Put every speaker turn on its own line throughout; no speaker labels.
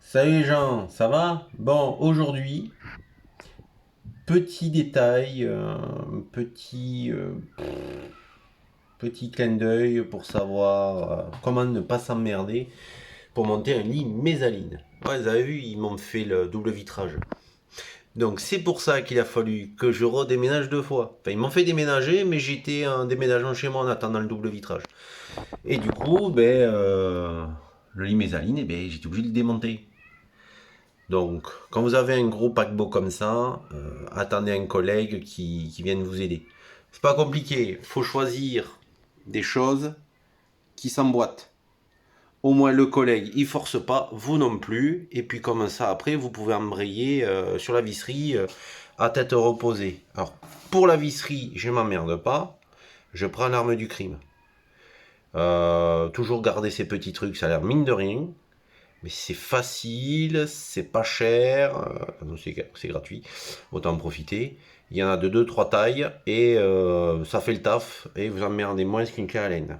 Salut les gens, ça va? Bon, aujourd'hui, petit détail, petit clin d'œil pour savoir comment ne pas s'emmerder pour monter un lit mésaline. Ouais, vous avez vu, ils m'ont fait le double vitrage. Donc c'est pour ça qu'il a fallu que je redéménage deux fois. Enfin, ils m'ont fait déménager, mais j'étais en déménagement chez moi en attendant le double vitrage. Et du coup, le lit mésaline, j'étais obligé de le démonter. Donc, quand vous avez un gros paquebot comme ça, attendez un collègue qui vienne vous aider. C'est pas compliqué, faut choisir des choses qui s'emboîtent. Au moins le collègue, il force pas, vous non plus, et puis comme ça après, vous pouvez embrayer sur la visserie à tête reposée. Alors, pour la visserie, je m'emmerde pas, je prends l'arme du crime. Toujours garder ces petits trucs, ça a l'air mine de rien. Mais c'est facile, c'est pas cher, c'est gratuit, autant en profiter. Il y en a de 2-3 tailles et ça fait le taf et vous emmerdez moins qu'une clé à laine.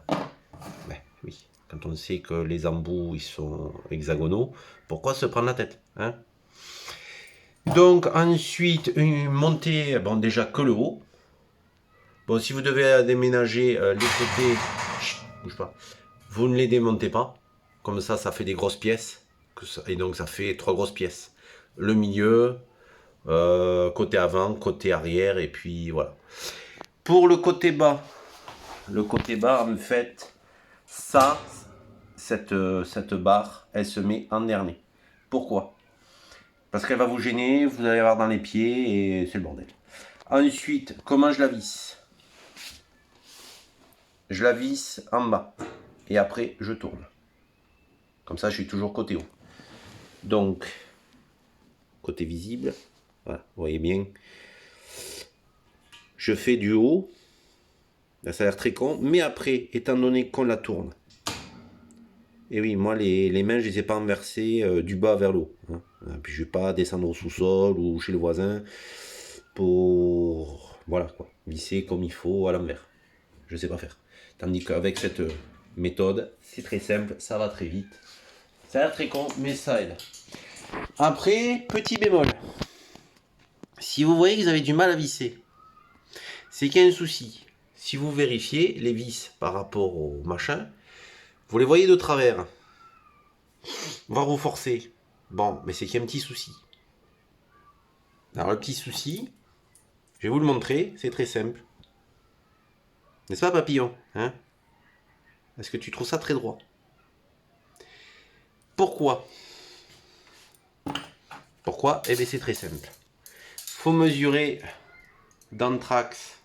Ben oui, quand on sait que les embouts ils sont hexagonaux, pourquoi se prendre la tête, hein? Donc ensuite, une montée, bon déjà que le haut. Bon, si vous devez déménager les côtés, chut, bouge pas, vous ne les démontez pas. Comme ça fait des grosses pièces. Et donc ça fait trois grosses pièces. Le milieu, côté avant, côté arrière, et puis voilà. Pour le côté bas, en fait, ça, cette barre, elle se met en dernier. Pourquoi? Parce qu'elle va vous gêner, vous allez avoir dans les pieds, et c'est le bordel. Ensuite, comment je la visse? Je la visse en bas, et après, je tourne. Comme ça, je suis toujours côté haut. Donc, côté visible, voilà, vous voyez bien. Je fais du haut. Là, ça a l'air très con. Mais après, étant donné qu'on la tourne. Et oui, moi, les mains, je les ai pas inversées du bas vers le haut. Hein. Puis je vais pas descendre au sous-sol ou chez le voisin pour, voilà quoi, visser comme il faut à l'envers. Je sais pas faire. Tandis qu'avec cette méthode, c'est très simple, ça va très vite. Ça a l'air très con, mais ça aide. Après, petit bémol. Si vous voyez que vous avez du mal à visser, c'est qu'il y a un souci. Si vous vérifiez les vis par rapport au machin, vous les voyez de travers. Voire vous forcez. Bon, mais c'est qu'il y a un petit souci. Alors le petit souci, je vais vous le montrer, c'est très simple. N'est-ce pas papillon, hein? Est-ce que tu trouves ça très droit? Pourquoi? Pourquoi? Eh bien c'est très simple. Faut mesurer d'anthrax,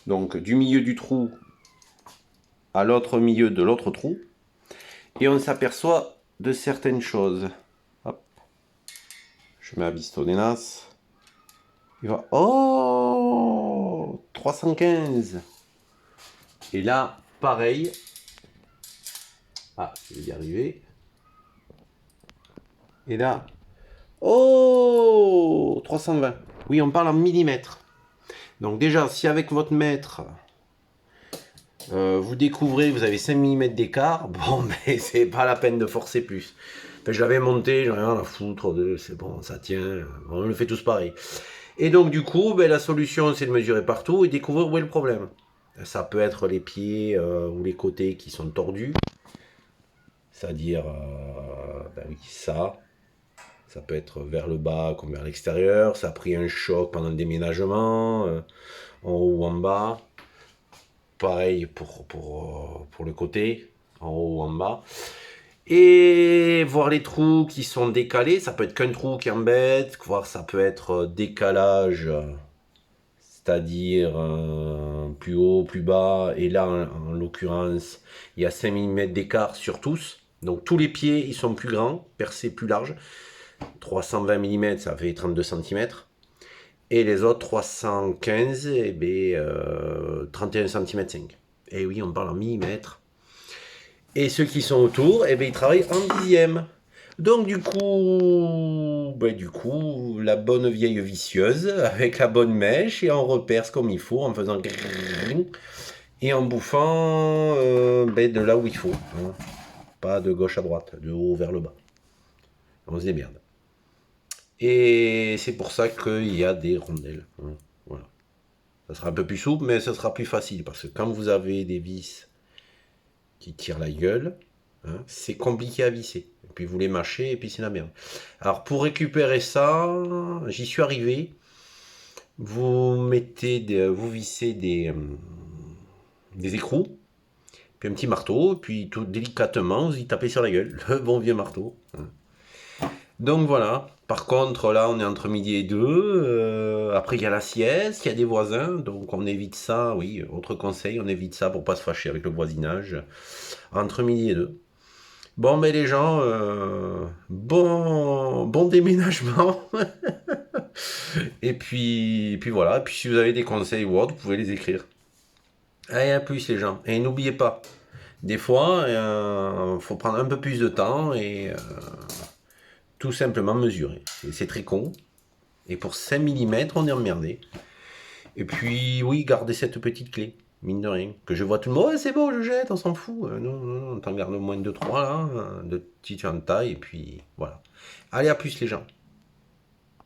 donc du milieu du trou à l'autre milieu de l'autre trou, et on s'aperçoit de certaines choses. Hop. Je mets à bistonner nas. Il va. Oh 315. Et là, pareil. Ah, je vais y arriver. Et là. Oh 320. Oui, on parle en millimètres. Donc déjà, si avec votre mètre, vous découvrez que vous avez 5 mm d'écart, bon, mais c'est pas la peine de forcer plus. Enfin, je l'avais monté, j'en ai rien à foutre, c'est bon, ça tient, on le fait tous pareil. Et donc du coup, la solution c'est de mesurer partout et découvrir où est le problème. Ça peut être les pieds ou les côtés qui sont tordus, c'est-à-dire oui, ça peut être vers le bas comme vers l'extérieur, ça a pris un choc pendant le déménagement, en haut ou en bas. Pareil pour le côté, en haut ou en bas. Et voir les trous qui sont décalés, ça peut être qu'un trou qui embête, voir ça peut être décalage, c'est-à-dire plus haut, plus bas, et là en l'occurrence il y a 5 mm d'écart sur tous, donc tous les pieds ils sont plus grands, percés plus larges, 320 mm ça fait 32 cm, et les autres 315, 31 cm 5. Et oui, on parle en millimètres. Et ceux qui sont autour, ils travaillent en dixième. Donc du coup, la bonne vieille vicieuse avec la bonne mèche et on reperce comme il faut en faisant grrrr et en bouffant de là où il faut. Hein. pas de gauche à droite, de haut vers le bas. On se démerde. Et c'est pour ça qu'il y a des rondelles. Voilà. Ça sera un peu plus souple, mais ça sera plus facile, parce que quand vous avez des vis qui tirent la gueule, hein, c'est compliqué à visser. Et puis vous les mâchez, et puis c'est la merde. Alors pour récupérer ça, j'y suis arrivé. Vous vissez des écrous, puis un petit marteau, puis tout délicatement, vous y tapez sur la gueule, le bon vieux marteau. Donc voilà. Par contre, là, on est entre midi et 2. Après, il y a la sieste, il y a des voisins, donc on évite ça. Oui, autre conseil, on évite ça pour pas se fâcher avec le voisinage. Entre midi et 2. Bon, mais les gens, bon déménagement. Et puis voilà. Et puis si vous avez des conseils ou autres, vous pouvez les écrire. Allez, à plus les gens. Et n'oubliez pas, des fois, faut prendre un peu plus de temps et tout simplement mesurer. C'est très con. Et pour 5 mm, on est emmerdé. Et puis, oui, gardez cette petite clé, mine de rien. Que je vois tout le monde, ouais, c'est bon, je jette, on s'en fout. Non, non, non, on t'en garde au moins 2-3 là, de différentes tailles, et puis voilà. Allez, à plus les gens.